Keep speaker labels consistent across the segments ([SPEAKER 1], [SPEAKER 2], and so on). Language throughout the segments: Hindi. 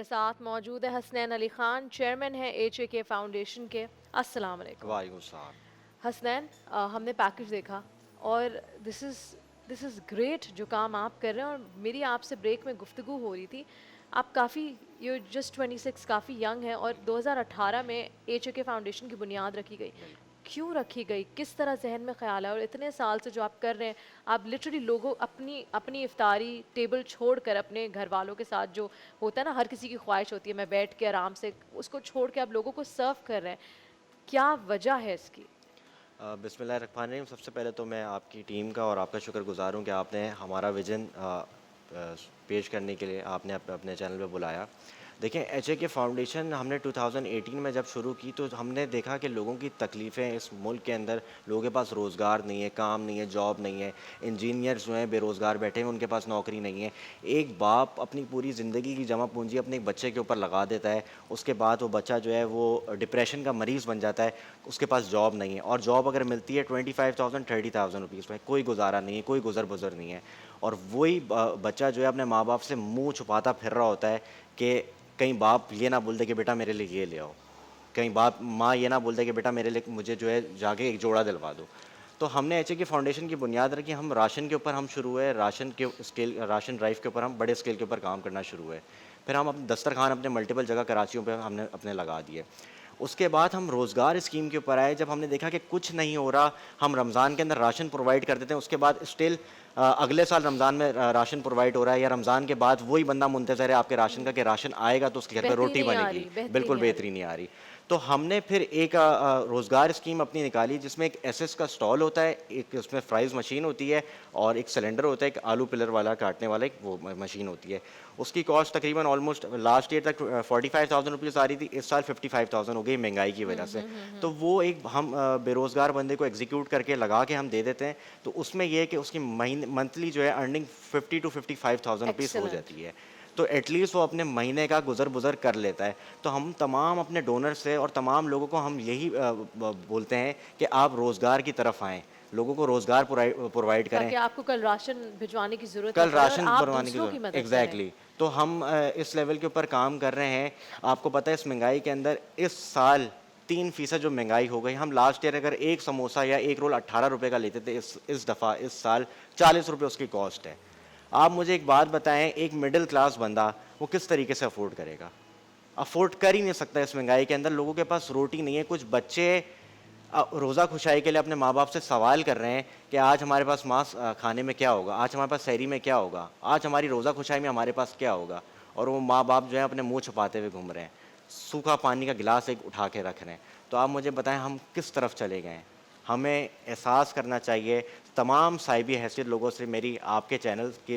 [SPEAKER 1] साथ मौजूद है हसनैन अली खान, चेयरमैन है HAK फाउंडेशन के। अस्सलाम वालेकुम
[SPEAKER 2] वालेकुम सलाम।
[SPEAKER 1] हसनैन। हमने पैकेज देखा और दिस इज़ ग्रेट जो काम आप कर रहे हैं। और मेरी आपसे ब्रेक में गुफ्तगू हो रही थी, आप काफ़ी यू जस्ट 26 काफ़ी यंग हैं और
[SPEAKER 2] बिल्कुल,
[SPEAKER 1] 2018 में HAK फाउंडेशन की बुनियाद रखी गई।
[SPEAKER 2] बिल्कुल।
[SPEAKER 1] क्यों रखी गई, किस तरह जहन में ख्याल है और इतने साल से जो आप कर रहे हैं, आप लिटरली लोगों अपनी अपनी इफ्तारी टेबल छोड़कर अपने घर वालों के साथ, जो होता है ना हर किसी की ख्वाहिश होती है मैं बैठ के आराम से, उसको छोड़ के आप लोगों को सर्व कर रहे हैं, क्या वजह है इसकी?
[SPEAKER 2] बिस्मिल्लाहिर्रहमानिर्रहीम। सबसे पहले तो मैं आपकी टीम का और आपका शुक्रगुज़ार हूँ कि आपने हमारा विज़न पेश करने के लिए आपने अपने चैनल पे बुलाया। देखिए, एचएके फाउंडेशन हमने 2018 में जब शुरू की तो हमने देखा कि लोगों की तकलीफ़ें इस मुल्क के अंदर, लोगों के पास रोज़गार नहीं है, काम नहीं है, जॉब नहीं है, इंजीनियर्स जो हैं बेरोज़गार बैठे हैं, उनके पास नौकरी नहीं है। एक बाप अपनी पूरी ज़िंदगी की जमा पूँजी अपने एक बच्चे के ऊपर लगा देता है, उसके बाद वो बच्चा जो है वो डिप्रेशन का मरीज़ बन जाता है, उसके पास जॉब नहीं है और जॉब अगर मिलती है 25,000 30,000 रुपीज़ में, कोई गुज़ारा नहीं है, कोई गुज़र-बसर नहीं है। और वही बच्चा जो है अपने माँ-बाप से मुँह छुपाता फिर रहा होता है कि कहीं बाप ये ना बोल दे कि बेटा मेरे लिए ये ले आओ। कहीं बाप माँ ये ना बोल दे कि बेटा मेरे लिए मुझे जो है जाके एक जोड़ा दिलवा दो। तो हमने एचए की फाउंडेशन की बुनियाद रखी, हम राशन के ऊपर हम शुरू हुए, राशन ड्राइव के ऊपर हम बड़े स्केल के ऊपर काम करना शुरू हुए। फिर हम अपने दस्तरखान अपने मल्टीपल जगह कराचियों पे हमने अपने लगा दिए। उसके बाद हम रोज़गार स्कीम के ऊपर आए, जब हमने देखा कि कुछ नहीं हो रहा, हम रमज़ान के अंदर राशन प्रोवाइड कर देते हैं, उसके बाद स्टिल अगले साल रमज़ान में राशन प्रोवाइड हो रहा है या रमज़ान के बाद वही बंदा मुंतज़र है आपके राशन का कि राशन आएगा तो उसके घर पे
[SPEAKER 1] बेहतरी
[SPEAKER 2] रोटी
[SPEAKER 1] नहीं आ
[SPEAKER 2] बनेगी।
[SPEAKER 1] रही, बेहतरी
[SPEAKER 2] बिल्कुल
[SPEAKER 1] नहीं आ रही।
[SPEAKER 2] बेहतरी नहीं आ रही। तो हमने फिर एक रोज़गार स्कीम अपनी निकाली जिसमें एक एसएस का स्टॉल होता है, एक उसमें फ्राइज़ मशीन होती है और एक सिलेंडर होता है, एक आलू पिलर वाला काटने वाला एक वो मशीन होती है। उसकी कॉस्ट तकरीबन ऑलमोस्ट लास्ट ईयर तक 45,000 रुपीज़ आ रही थी, इस साल 55,000 हो गई महंगाई की वजह से। तो वो एक हम बेरोज़गार बंदे को एग्जीक्यूट करके लगा के हम दे देते हैं, तो उसमें ये है कि उसकी महीने मंथली जो है अर्निंग 50 टू 55,000 रुपीज़ हो
[SPEAKER 1] एक्सेलेंट।
[SPEAKER 2] जाती है। तो एटलीस्ट वो अपने महीने का गुज़र-बुज़र कर लेता है। तो हम तमाम अपने डोनर से और तमाम लोगों को हम यही बोलते हैं कि आप रोज़गार की तरफ आएँ, लोगों को रोज़गार प्रोवाइड करें।
[SPEAKER 1] ताकि आपको कल राशन भिजवाने की ज़रूरत ना
[SPEAKER 2] कल
[SPEAKER 1] पड़े और
[SPEAKER 2] राशन
[SPEAKER 1] आप
[SPEAKER 2] बनवाने की
[SPEAKER 1] दूसरों की
[SPEAKER 2] ज़रूरत,
[SPEAKER 1] मदद करें।
[SPEAKER 2] एग्ज़ैक्टली। तो हम इस लेवल के ऊपर काम कर रहे हैं। आपको पता है इस महंगाई के अंदर इस साल 3% जो महंगाई हो गई, हम लास्ट ईयर अगर एक समोसा या एक रोल 18 रुपए का लेते थे, इस दफ़ा इस साल 40 रुपए उसकी कॉस्ट है। आप मुझे एक बात बताएँ, एक मिडल क्लास बंदा वो किस तरीके से अफ़ोर्ड करेगा? अफ़ोर्ड कर ही नहीं सकता इस महंगाई के अंदर, लोगों के पास रोटी नहीं है। कुछ बच्चे रोज़ा खुशाई के लिए अपने माँ-बाप से सवाल कर रहे हैं कि आज हमारे पास खाने में क्या होगा? आज हमारे पास सहरी में क्या होगा? आज हमारी रोज़ा खुशाई में हमारे पास क्या होगा? और वो माँ-बाप जो है अपने मुँह छुपाते हुए घूम रहे हैं। सूखा पानी का गिलास एक उठा के रख रहे हैं। तो आप मुझे बताएँ हम किस तरफ चले गए हैं? हमें एहसास करना चाहिए, तमाम साहिबी हैसियत लोगों से मेरी आपके चैनल की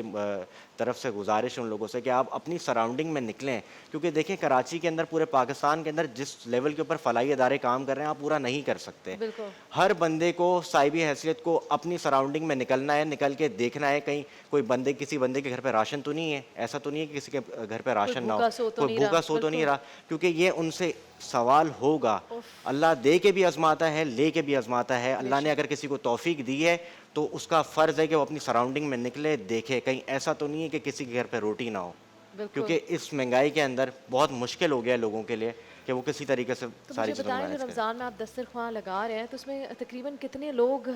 [SPEAKER 2] तरफ से गुज़ारिश है उन लोगों से कि आप अपनी सराउंडिंग में निकलें। क्योंकि देखिए कराची के अंदर, पूरे पाकिस्तान के अंदर जिस लेवल के ऊपर फलाही इदारे काम कर रहे हैं, आप पूरा नहीं कर सकते।
[SPEAKER 1] बिल्कुल।
[SPEAKER 2] हर बंदे को साहिबी हैसियत को अपनी सराउंडिंग में निकलना है, निकल के देखना है कहीं कोई बंदे किसी बंदे के घर पे राशन तो नहीं है। ऐसा तो नहीं है कि किसी के घर पे
[SPEAKER 1] कोई
[SPEAKER 2] राशन ना हो,
[SPEAKER 1] भूखा सो तो
[SPEAKER 2] कोई
[SPEAKER 1] नहीं
[SPEAKER 2] भूखा
[SPEAKER 1] रहा,
[SPEAKER 2] सो तो नहीं
[SPEAKER 1] बिल्कुल।
[SPEAKER 2] रहा, क्योंकि ये उनसे सवाल होगा।
[SPEAKER 1] उफ।
[SPEAKER 2] अल्लाह दे के भी आज़माता है, ले के भी आज़माता है। अल्लाह ने
[SPEAKER 1] बेशक।
[SPEAKER 2] अगर किसी को तौफ़ीक दी है, तो उसका फ़र्ज़ है कि वो अपनी सराउंडिंग में निकले, देखे। कहीं ऐसा तो नहीं है कि किसी के घर पे रोटी ना हो। क्योंकि
[SPEAKER 1] बिल्कुल।
[SPEAKER 2] इस महंगाई के अंदर बहुत मुश्किल हो गया है लोगों के लिए कि वो किसी तरीके से
[SPEAKER 1] तो
[SPEAKER 2] सारी
[SPEAKER 1] मुझे
[SPEAKER 2] चीज़ों को
[SPEAKER 1] बताएं, जो
[SPEAKER 2] मैनेज करें।
[SPEAKER 1] रमज़ान में आप दस्तरख़्वान लगा रहे हैं तो उसमें तकरीबन कितने लोग,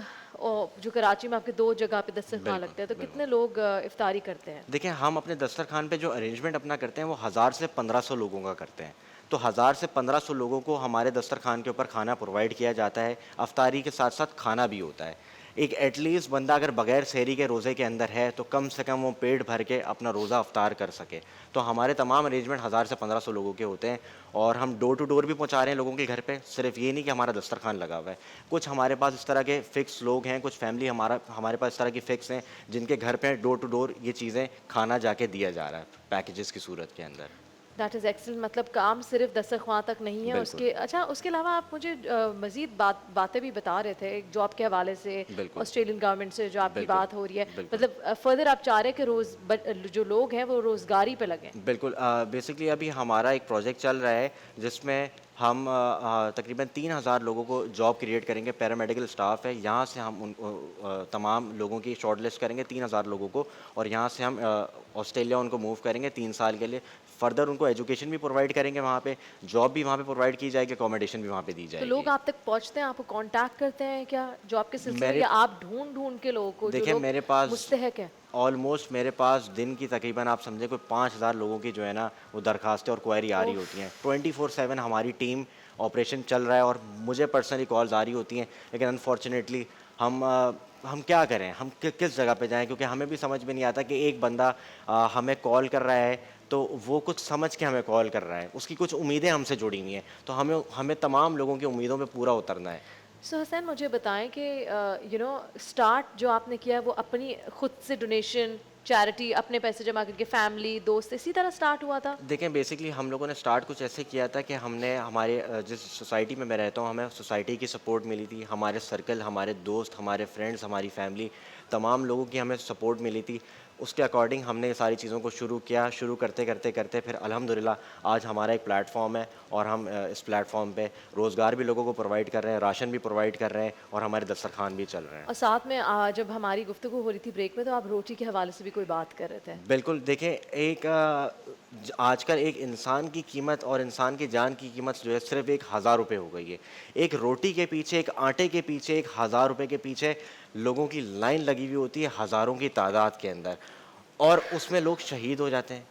[SPEAKER 1] जो कराची में आपके 2 जगह पे दस्तरख़्वान
[SPEAKER 2] बिल्कुल,
[SPEAKER 1] लगते हैं, तो
[SPEAKER 2] बिल्कुल।
[SPEAKER 1] कितने लोग इफ्तारी करते हैं?
[SPEAKER 2] देखिए, हम अपने दस्तरखान पे जो अरेंजमेंट अपना करते हैं, वो 1000 से 1500 लोगों का करते हैं। तो 1000 से 1500 लोगों को हमारे दस्तरखान के ऊपर खाना प्रोवाइड किया जाता है। अफ्तारी के साथ-साथ खाना भी होता है। एक एटलीस्ट बंदा अगर बगैर सहरी के रोज़े के अंदर है, तो कम से कम वो पेट भर के अपना रोज़ा अफ्तार कर सके। तो हमारे तमाम अरेंजमेंट 1000 से 1500 लोगों के होते हैं और हम डोर टू डोर भी पहुँचा रहे हैं लोगों के घर पे। सिर्फ़ ये नहीं कि हमारा दस्तरखान लगा हुआ है। कुछ हमारे पास इस तरह के फ़िक्स लोग हैं, कुछ फैमिली हमारे पास इस तरह की फ़िक्स हैं, जिनके घर पे डोर टू डोर ये चीज़ें खाना जाके दिया जा रहा है, पैकेजेस की सूरत के अंदर।
[SPEAKER 1] That is excellent. मतलब काम सिर्फ दस्तरख़्वान तक नहीं है,
[SPEAKER 2] बिल्कुल,
[SPEAKER 1] उसके अच्छा उसके अलावा आप मुझे मज़ीद बातें भी बता रहे थे जॉब के हवाले से,
[SPEAKER 2] बिल्कुल,
[SPEAKER 1] ऑस्ट्रेलियन गवर्नमेंट से जो आपकी
[SPEAKER 2] बिल्कुल,
[SPEAKER 1] बात हो रही है।
[SPEAKER 2] बिल्कुल।
[SPEAKER 1] मतलब फ़र्दर आप चाह रहे हैं कि जो लोग हैं वो रोज़गारी पे लगें।
[SPEAKER 2] बिल्कुल, बेसिकली अभी हमारा एक प्रोजेक्ट चल रहा है जिसमें हम तकरीबन 3000 लोगों को जॉब क्रिएट करेंगे। पैरामेडिकल स्टाफ है, यहाँ से हम तमाम लोगों की शॉर्ट लिस्ट करेंगे 3000 लोगों को, और यहाँ से हम ऑस्ट्रेलिया उनको मूव करेंगे 3 साल के लिए। फर्दर उनको एजुकेशन भी प्रोवाइड करेंगे वहाँ पे, जॉब भी वहाँ पे प्रोवाइड की जाएगी, अकोमोडेशन भी वहाँ पे दी
[SPEAKER 1] तो लोग
[SPEAKER 2] जाएगी।
[SPEAKER 1] आप तक पहुँचते हैं, आपको कॉन्टैक्ट करते हैं क्या जॉब के सिलसिले में,
[SPEAKER 2] मेरे
[SPEAKER 1] या आप ढूँढ-ढूँढ के लोगों को, जो
[SPEAKER 2] देखिए
[SPEAKER 1] लोग
[SPEAKER 2] मेरे पास
[SPEAKER 1] मुस्तहक हैं?
[SPEAKER 2] ऑलमोस्ट मेरे पास दिन की तकरीबन आप समझे कोई 5000 लोगों की जो है ना वो दरखास्तें और क्वेरी आ रही
[SPEAKER 1] उफ़!
[SPEAKER 2] होती हैं। 24/7 हमारी टीम ऑपरेशन चल रहा है और मुझे पर्सनली कॉल्स आ रही होती हैं, लेकिन अनफॉर्चुनेटली हम क्या करें, हम किस जगह पे जाएं, क्योंकि हमें भी समझ में नहीं आता कि एक बंदा हमें कॉल कर रहा है तो वो कुछ समझ के हमें कॉल कर रहा है, उसकी कुछ उम्मीदें हमसे जुड़ी हुई हैं, तो हमें हमें तमाम लोगों की उम्मीदों पे पूरा उतरना है।
[SPEAKER 1] सो हसनैन, मुझे बताएं कि स्टार्ट जो आपने किया वो अपनी खुद से डोनेशन, चैरिटी, अपने पैसे जमा करके, फैमिली, दोस्त, इसी तरह स्टार्ट हुआ था?
[SPEAKER 2] देखें बेसिकली हम लोगों ने स्टार्ट कुछ ऐसे किया था कि हमने हमारे जिस सोसाइटी में मैं रहता हूँ हमें सोसाइटी की सपोर्ट मिली थी, हमारे सर्कल, हमारे दोस्त, हमारे फ्रेंड्स, हमारी फैमिली, तमाम लोगों की हमें सपोर्ट मिली थी। उसके अकॉर्डिंग हमने ये सारी चीज़ों को शुरू किया, शुरू करते करते करते फिर अल्हम्दुलिल्लाह आज हमारा एक प्लेटफॉर्म है और हम इस प्लेटफॉर्म पे रोज़गार भी लोगों को प्रोवाइड कर रहे हैं, राशन भी प्रोवाइड कर रहे हैं और हमारे दस्तरखान भी चल रहे हैं।
[SPEAKER 1] और साथ में जब हमारी गुफ्तगू हो रही थी ब्रेक में, तो आप रोटी के हवाले से भी कोई बात कर रहे थे।
[SPEAKER 2] बिल्कुल, देखें एक आजकल एक इंसान की कीमत और इंसान की जान की कीमत जो है सिर्फ़ एक हज़ार रुपये हो गई है। एक रोटी के पीछे, एक आटे के पीछे, एक हज़ार रुपये के पीछे लोगों की लाइन लगी हुई होती है हज़ारों की तादाद के अंदर और उसमें लोग शहीद हो जाते हैं।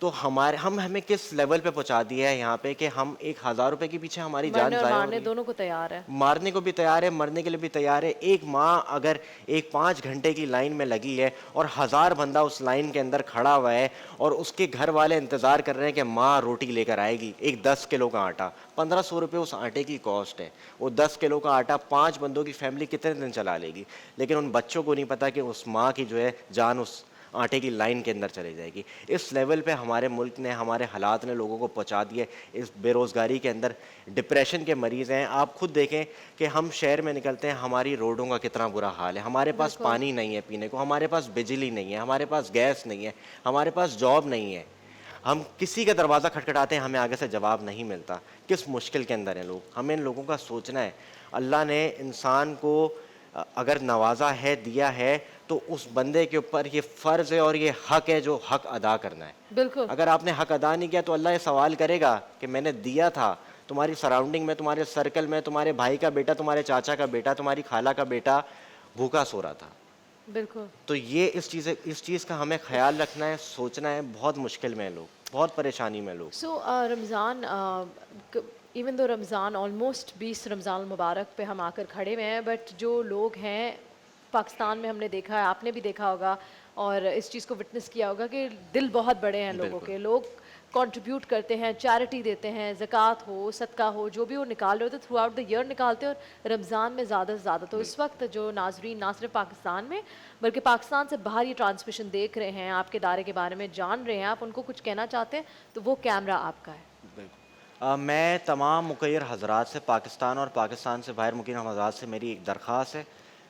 [SPEAKER 2] तो हमारे हम हमें किस लेवल पे पहुँचा दिया है यहाँ पे कि हम एक हज़ार रुपये के पीछे हमारी जान
[SPEAKER 1] मरने और
[SPEAKER 2] ज़ाया हो
[SPEAKER 1] मारने
[SPEAKER 2] रही है।
[SPEAKER 1] दोनों को तैयार है।
[SPEAKER 2] मारने को भी तैयार है, मरने के लिए भी तैयार है। एक माँ अगर एक 5 घंटे की लाइन में लगी है और हज़ार बंदा उस लाइन के अंदर खड़ा हुआ है और उसके घर वाले इंतज़ार कर रहे हैं कि माँ रोटी लेकर आएगी, एक 10 किलो का आटा, 1500 रुपये उस आटे की कॉस्ट है। वो 10 किलो का आटा 5 बंदों की फैमिली कितने दिन चला लेगी? लेकिन उन बच्चों को नहीं पता कि उस माँ की जो है जान उस आटे की लाइन के अंदर चली जाएगी। इस लेवल पे हमारे मुल्क ने, हमारे हालात ने लोगों को पहुँचा दिए। इस बेरोज़गारी के अंदर डिप्रेशन के मरीज़ हैं। आप खुद देखें कि हम शहर में निकलते हैं, हमारी रोडों का कितना बुरा हाल है। हमारे पास
[SPEAKER 1] बिल्कुल।
[SPEAKER 2] पानी नहीं है पीने को, हमारे पास बिजली नहीं है, हमारे पास गैस नहीं है, हमारे पास जॉब नहीं है। हम किसी का दरवाज़ा खटखटाते हैं, हमें आगे से जवाब नहीं मिलता। किस मुश्किल के अंदर हैं लोग। हमें इन लोगों का सोचना है। अल्लाह ने इंसान को अगर नवाज़ा है, दिया है, तो उस बंदे के ऊपर ये फ़र्ज़ है और ये हक़ है जो हक़ अदा करना है।
[SPEAKER 1] बिल्कुल।
[SPEAKER 2] अगर आपने हक़ अदा नहीं किया तो अल्लाह ये सवाल करेगा कि मैंने दिया था, तुम्हारी सराउंडिंग में, तुम्हारे सर्कल में, तुम्हारे भाई का बेटा, तुम्हारे चाचा का बेटा, तुम्हारी खाला का बेटा भूखा सो रहा था।
[SPEAKER 1] बिल्कुल।
[SPEAKER 2] तो ये इस चीज़ का हमें ख़्याल रखना है, सोचना है। बहुत मुश्किल में हैं लोग, बहुत परेशानी में हैं लोग।
[SPEAKER 1] सो Ramzan, even though Ramzan almost 20 Ramzan मुबारक पे हम आकर खड़े हुए हैं, बट जो लोग हैं पाकिस्तान में, हमने देखा है, आपने भी देखा होगा और इस चीज़ को विटनेस किया होगा कि दिल बहुत बड़े हैं लोगों
[SPEAKER 2] बिल्कुल।
[SPEAKER 1] के। लोग कंट्रीब्यूट करते हैं, चैरिटी देते हैं, ज़कात हो, सदका हो, जो भी वो निकाल रहे होते हैं थ्रू आउट द ईयर निकालते हैं, और रमज़ान में ज़्यादा से ज़्यादा। तो इस वक्त जो नाजरीन ना सिर्फ पाकिस्तान में बल्कि पाकिस्तान से बाहर ये ट्रांसमिशन देख रहे हैं, आपके दायरे के बारे में जान रहे हैं, आप उनको कुछ कहना चाहते हैं, तो वो कैमरा आपका है।
[SPEAKER 2] बिल्कुल। मैं तमाम मुक़य्यर हज़रात से, पाकिस्तान और पाकिस्तान से बाहर मुक़ीम हज़रात से मेरी एक दरख़्वास्त है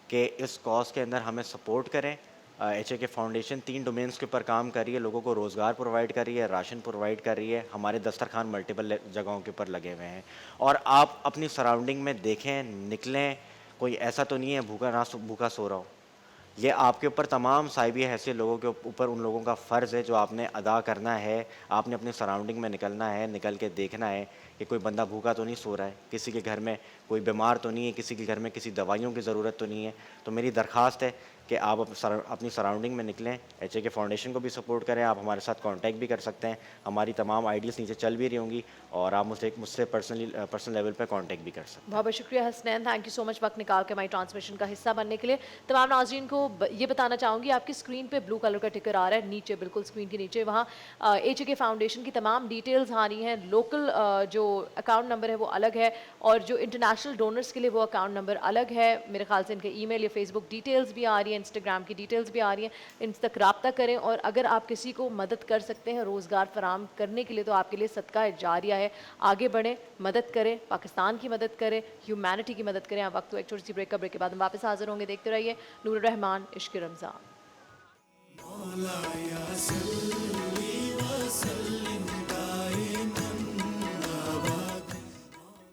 [SPEAKER 2] कि इस कॉज़ के अंदर हमें सपोर्ट करें। एचएके फ़ाउंडेशन 3 डोमेन्स के ऊपर काम कर रही है, लोगों को रोज़गार प्रोवाइड कर रही है, राशन प्रोवाइड कर रही है, हमारे दस्तरखान मल्टीपल जगहों के ऊपर लगे हुए हैं। और आप अपनी सराउंडिंग में देखें, निकलें, कोई ऐसा तो नहीं है भूखा सो रहा हो। ये आपके ऊपर तमाम साहिबी हैसियत लोगों के ऊपर उन लोगों का फ़र्ज़ है जो आपने अदा करना है। आपने अपनी सराउंडिंग में निकलना है, निकल के देखना है कि कोई बंदा भूखा तो नहीं सो रहा है, किसी के घर में कोई बीमार तो नहीं है, किसी के घर में किसी दवाइयों की ज़रूरत तो नहीं है। तो मेरी दरख्वास्त है कि आप अपनी सराउंडिंग में निकलें, एचएके फ़ाउंडेशन को भी सपोर्ट करें। आप हमारे साथ कॉन्टैक्ट भी कर सकते हैं, हमारी तमाम आईडीज़ नीचे चल भी रही होंगी और आप मुझसे पर्सनल लेवल पे कॉन्टैक्ट भी कर सकते हैं।
[SPEAKER 1] बहुत बहुत शुक्रिया Hasnain, thank you so much वक्त निकाल के हमारी ट्रांसमिशन का हिस्सा बनने के लिए। तमाम नाज़रीन को ये बताना चाहूँगी, आपकी स्क्रीन पे ब्लू कलर का टिकर आ रहा है नीचे, बिल्कुल स्क्रीन के नीचे, वहाँ एचके फाउंडेशन की तमाम डिटेल्स आ रही हैं। लोकल जो अकाउंट नंबर है वो अलग है और जो इंटरनेशनल डोनर्स के लिए वो अकाउंट नंबर अलग है। मेरे ख्याल से इनके ईमेल या फेसबुक डिटेल्स भी आ रही हैं, इंस्टाग्राम की डिटेल्स भी आ रही हैं, इन तक रब्ता करें। और अगर आप किसी को मदद कर सकते हैं रोज़गार फराम करने के लिए, तो आपके लिए सदका जारिया है। आगे बढ़ें, मदद करें, पाकिस्तान की मदद करें, ह्यूमैनिटी की मदद करें। आप वक्त एक छोटी सी ब्रेक का, ब्रेक के बाद हम वापस हाजिर होंगे। देखते रहिए नूर रहमान इश्क रमज़ान।